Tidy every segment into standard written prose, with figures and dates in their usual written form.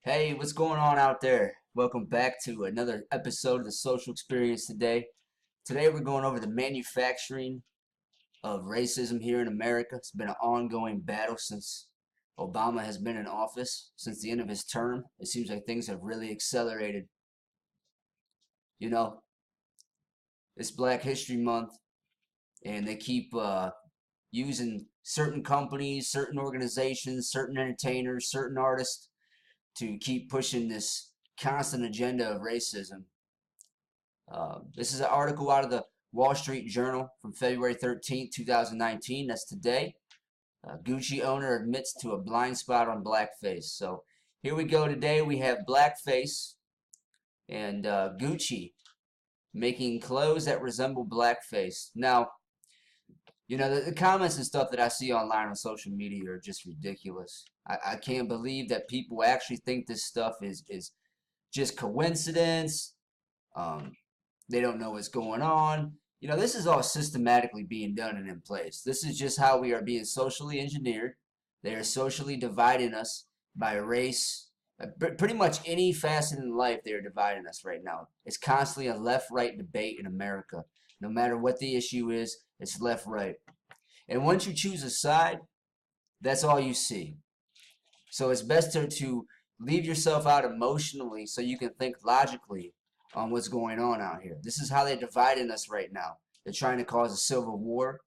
Hey, what's going on out there? Welcome back to another episode of the Social Experience today. Today we're going over the manufacturing of racism here in America. It's been an ongoing battle since Obama has been in office, since the end of his term. It seems like things have really accelerated. You know, it's Black History Month, and they keep using certain companies, certain organizations, certain entertainers, certain artists to keep pushing this constant agenda of racism. This is an article out of the Wall Street Journal from February 13th, 2019. That's today. Gucci owner admits to a blind spot on blackface. So here we go. Today we have blackface and Gucci making clothes that resemble blackface. Now, the comments and stuff that I see online on social media are just ridiculous. I can't believe that people actually think this stuff is just coincidence. Um, they don't know what's going on. This is all systematically being done and in place. This is just how we are being socially engineered. They are socially dividing us by race. Pretty much any facet in life, they are dividing us right now. It's constantly a left-right debate in America. No matter what the issue is, it's left-right. And once you choose a side, that's all you see. So it's best to leave yourself out emotionally so you can think logically on what's going on out here. This is how they're dividing us right now. They're trying to cause a civil war.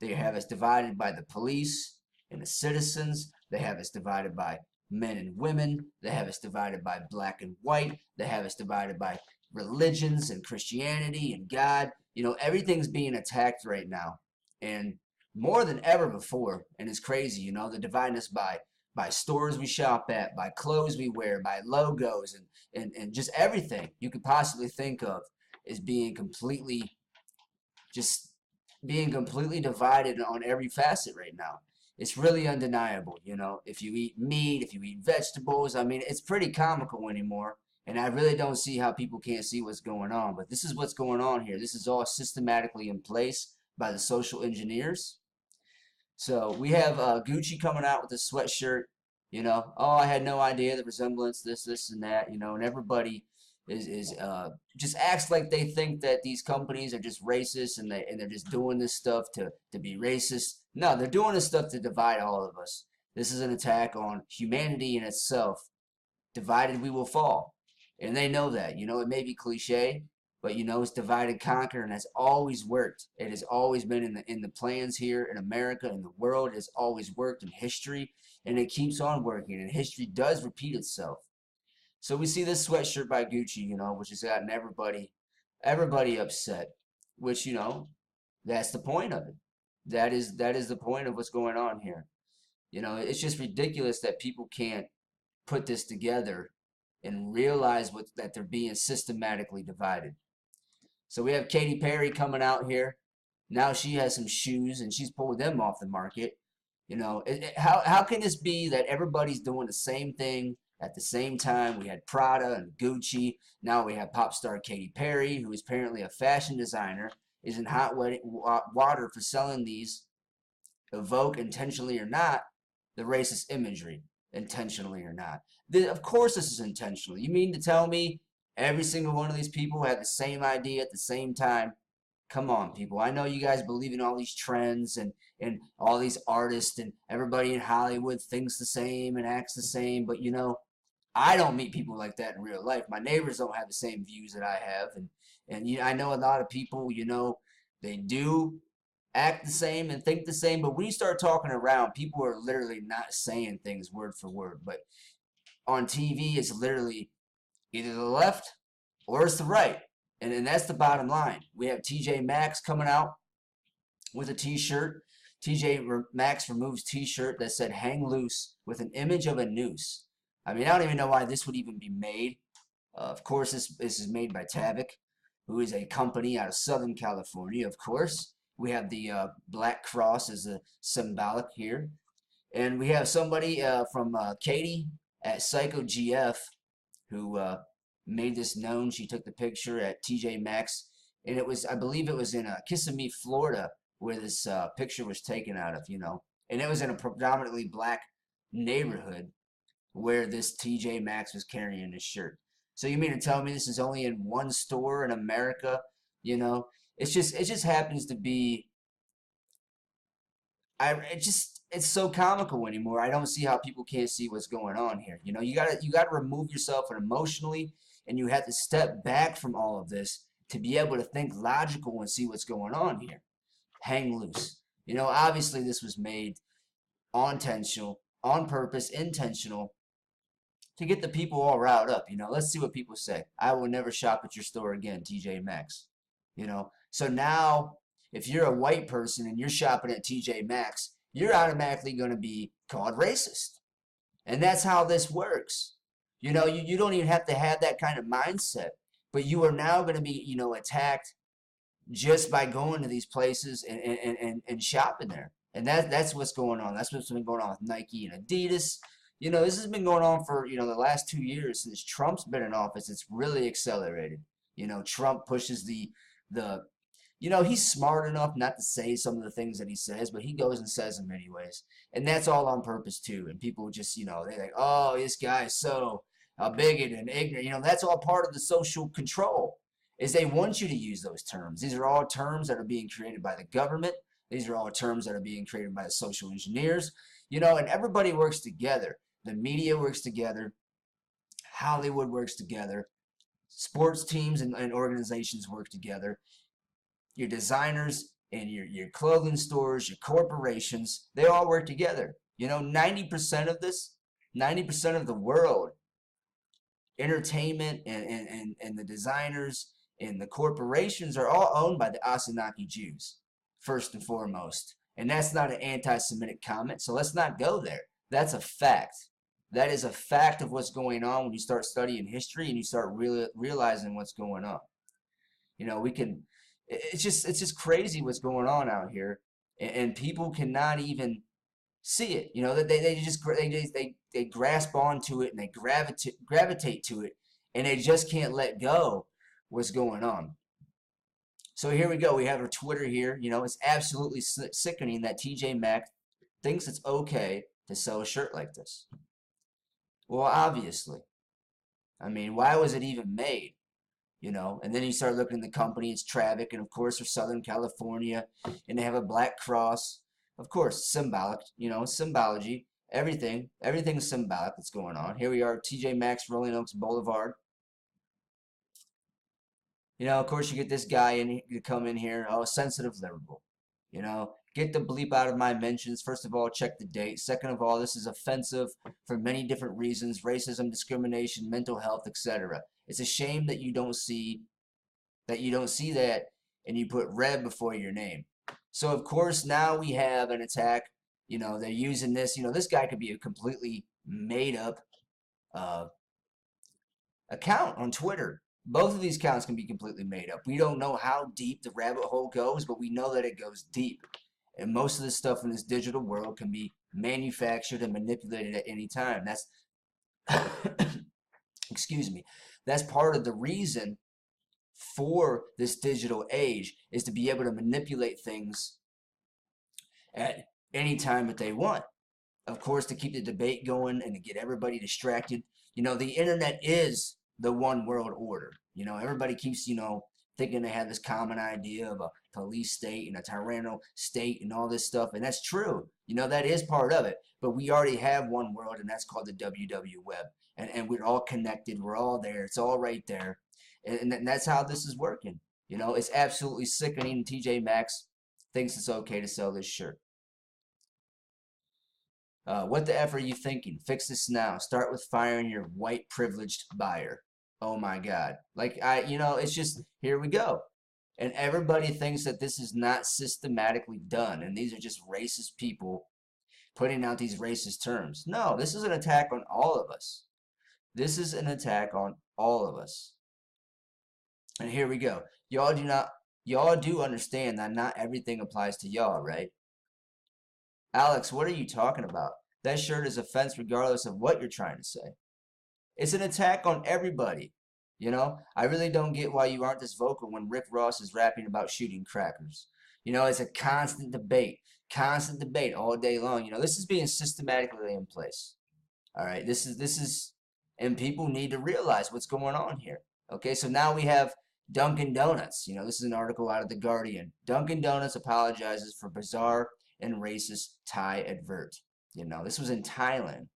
They have us divided by the police and the citizens. They have us divided by men and women. They have us divided by black and white. They have us divided by religions and Christianity and God. Everything's being attacked right now. And more than ever before. And it's crazy, they're dividing us by stores we shop at, by clothes we wear, by logos, and just everything you could possibly think of is just being completely divided on every facet right now. It's really undeniable, if you eat meat, if you eat vegetables, I mean, it's pretty comical anymore. And I really don't see how people can't see what's going on. But this is what's going on here. This is all systematically in place by the social engineers. So we have Gucci coming out with a sweatshirt. Oh, I had no idea the resemblance, this, and that. And everybody is just acts like they think that these companies are just racist and they're just doing this stuff to be racist. No, they're doing this stuff to divide all of us. This is an attack on humanity in itself. Divided we will fall, and they know that. It may be cliche, but it's divide and conquer, and that's always worked. It has always been in the plans here in America, in the world. It has always worked in history, and it keeps on working. And history does repeat itself. So we see this sweatshirt by Gucci, which has gotten everybody upset. Which that's the point of it. That is the point of what's going on here. It's just ridiculous that people can't put this together and realize that they're being systematically divided. So we have Katy Perry coming out here. Now she has some shoes and she's pulled them off the market. How can this be that everybody's doing the same thing at the same time? We had Prada and Gucci. Now we have pop star Katy Perry, who is apparently a fashion designer, is in hot water for selling these, evoke intentionally or not, the racist imagery, intentionally or not. Of course this is intentional. You mean to tell me every single one of these people had the same idea at the same time? Come on, people. I know you guys believe in all these trends and all these artists and everybody in Hollywood thinks the same and acts the same, but I don't meet people like that in real life. My neighbors don't have the same views that I have, and I know a lot of people, they do act the same and think the same, but when you start talking around, people are literally not saying things word for word. But on TV, it's literally either the left or it's the right. And that's the bottom line. We have TJ Maxx coming out with a t-shirt. TJ Maxx removes t-shirt that said hang loose with an image of a noose. I mean, I don't even know why this would even be made. Of course, this is made by Tavic, who is a company out of Southern California, of course. We have the black cross as a symbolic here. And we have somebody from Katie at Psycho GF who made this known. She took the picture at TJ Maxx, and I believe it was in Kissimmee, Florida, where this picture was taken out of, and it was in a predominantly black neighborhood. where this TJ Maxx was carrying this shirt. So you mean to tell me this is only in one store in America? You know, it just happens to be. It's so comical anymore. I don't see how people can't see what's going on here. You know, you gotta remove yourself and emotionally, and you have to step back from all of this to be able to think logical and see what's going on here. Hang loose. You know, obviously this was made on intentional, on purpose, intentional to get the people all riled up. You know, let's see what people say. I will never shop at your store again, TJ Maxx. You know, so now if you're a white person and you're shopping at TJ Maxx, you're automatically going to be called racist. And that's how this works. You know, you don't even have to have that kind of mindset, but you are now going to be, you know, attacked just by going to these places and shopping there. And that's what's going on. That's what's been going on with Nike and Adidas. You know, this has been going on for, you know, the last 2 years since Trump's been in office. It's really accelerated. You know, Trump pushes the you know, he's smart enough not to say some of the things that he says, but he goes and says them anyways. And that's all on purpose too. And people just, you know, they're like, oh, this guy's so bigoted and ignorant. You know, that's all part of the social control is they want you to use those terms. These are all terms that are being created by the government. These are all terms that are being created by the social engineers, you know, and everybody works together. The media works together. Hollywood works together. Sports teams and organizations work together. Your designers and your clothing stores, your corporations, they all work together. You know, 90% of this, 90% of the world, entertainment and the designers and the corporations are all owned by the Asanaki Jews, first and foremost. And that's not an anti-Semitic comment, so let's not go there. That's a fact. That is a fact of what's going on when you start studying history and you start realizing what's going on. You know, we can, it's just crazy what's going on out here, and people cannot even see it. You know, that they grasp onto it and they gravitate to it, and they just can't let go what's going on. So here we go. We have our Twitter here. You know, it's absolutely sickening that TJ Maxx thinks it's okay to sell a shirt like this. Well, obviously. I mean, why was it even made? You know, and then you start looking at the company, it's Travick, and of course they're Southern California, and they have a black cross. Of course, symbolic, you know, symbology, everything's symbolic that's going on. Here we are, TJ Maxx, Rolling Oaks Boulevard. You know, of course you get this guy in to come in here, oh, sensitive liberal. You know, get the bleep out of my mentions. First of all, check the date. Second of all, this is offensive for many different reasons, racism, discrimination, mental health, etc. It's a shame that you don't see that and you put red before your name. So of course now we have an attack. You know, they're using this. You know, this guy could be a completely made up uh, account on Twitter. Both of these accounts can be completely made up. We don't know how deep the rabbit hole goes, but we know that it goes deep. And most of this stuff in this digital world can be manufactured and manipulated at any time. That's excuse me. That's part of the reason for this digital age is to be able to manipulate things at any time that they want. Of course, to keep the debate going and to get everybody distracted. You know, the internet is the one world order. You know, everybody keeps, you know, thinking they have this common idea of a police state and a tyrannical state and all this stuff. And that's true. You know, that is part of it. But we already have one world, and that's called the WW web. And we're all connected. We're all there. It's all right there. And that's how this is working. You know, it's absolutely sickening. TJ Maxx thinks it's okay to sell this shirt. What the F are you thinking? Fix this now. Start with firing your white privileged buyer. Oh my God. Like, you know, it's just, here we go. And everybody thinks that this is not systematically done. And these are just racist people putting out these racist terms. No, this is an attack on all of us. This is an attack on all of us. And here we go. Y'all do understand that not everything applies to y'all, right? Alex, what are you talking about? That shirt is offense regardless of what you're trying to say. It's an attack on everybody. You know, I really don't get why you aren't this vocal when Rick Ross is rapping about shooting crackers. You know, it's a constant debate all day long. You know, this is being systematically in place. All right, this is, and people need to realize what's going on here. Okay, so now we have Dunkin' Donuts. You know, this is an article out of The Guardian. Dunkin' Donuts apologizes for bizarre and racist Thai advert. You know, this was in Thailand.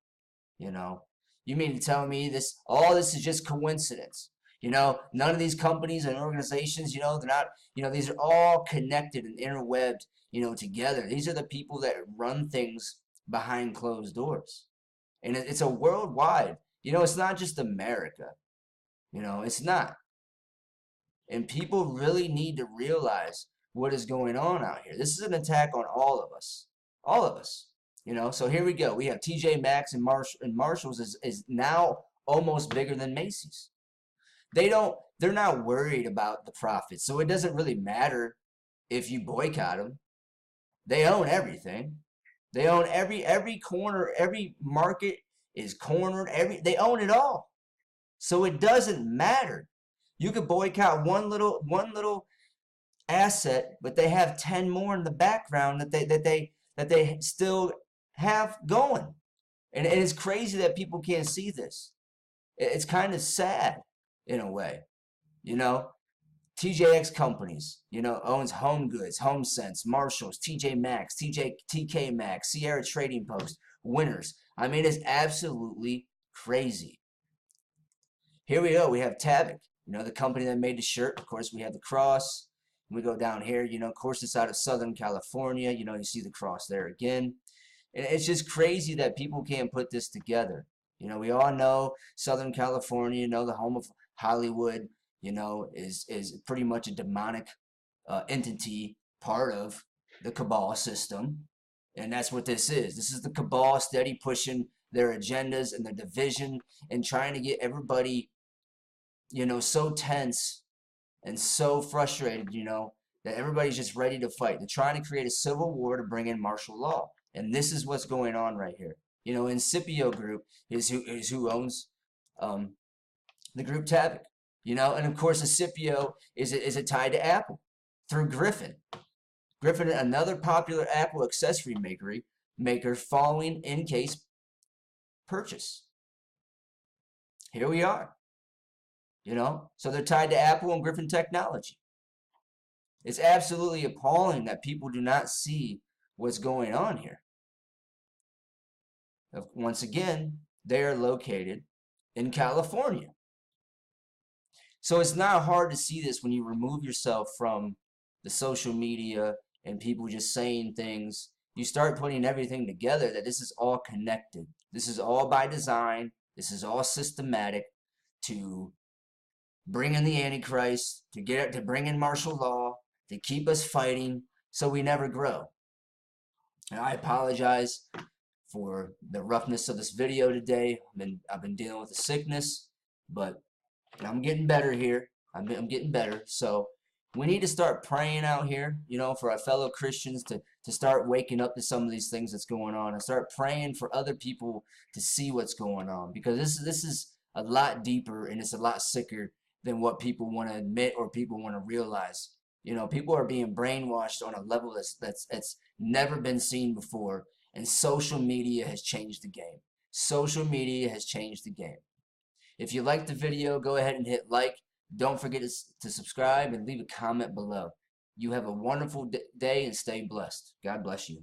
You know, you mean to tell me all this is just coincidence? You know, none of these companies and organizations, you know, they're not, you know, these are all connected and interwebbed, you know, together. These are the people that run things behind closed doors. And it's a worldwide, you know, it's not just America, you know, it's not. And people really need to realize what is going on out here. This is an attack on all of us, you know. So here we go. We have TJ Maxx and Marshalls is now almost bigger than Macy's. They're not worried about the profits. So it doesn't really matter if you boycott them. They own everything. They own every corner, every market is cornered, they own it all. So it doesn't matter. You could boycott one little asset, but they have 10 more in the background that they still have going. And it's crazy that people can't see this. It's kind of sad in a way, you know. TJX Companies, you know, owns Home Goods, HomeSense, Marshalls, TJ Maxx, TK Maxx, Sierra Trading Post, Winners. I mean, it's absolutely crazy. Here we go. We have Tabak, you know, the company that made the shirt. Of course, we have the cross. We go down here, you know, of course, it's out of Southern California. You know, you see the cross there again. And it's just crazy that people can't put this together. You know, we all know Southern California, you know, the home of Hollywood, you know, is pretty much a demonic entity, part of the cabal system. And that's what this is. This is the cabal steady pushing their agendas and their division and trying to get everybody, you know, so tense and so frustrated, you know, that everybody's just ready to fight. They're trying to create a civil war to bring in martial law. And this is what's going on right here. You know, Incipio Group is who owns the group Tabak. You know, and of course, Incipio is it tied to Apple through Griffin. Griffin, another popular Apple accessory maker following in-case purchase. Here we are. You know, so they're tied to Apple and Griffin Technology. It's absolutely appalling that people do not see what's going on here. Once again, they are located in California. So it's not hard to see this when you remove yourself from the social media and people just saying things. You start putting everything together that this is all connected. This is all by design. This is all systematic to bring in the Antichrist, to bring in martial law, to keep us fighting so we never grow. And I apologize for the roughness of this video today. I've been dealing with a sickness, but I'm getting better here. I'm getting better. So we need to start praying out here, you know, for our fellow Christians to start waking up to some of these things that's going on, and start praying for other people to see what's going on, because this is a lot deeper and it's a lot sicker than what people want to admit or people want to realize. You know, people are being brainwashed on a level that's never been seen before, and social media has changed the game. Social media has changed the game. If you liked the video, go ahead and hit like. Don't forget to subscribe and leave a comment below. You have a wonderful day and stay blessed. God bless you.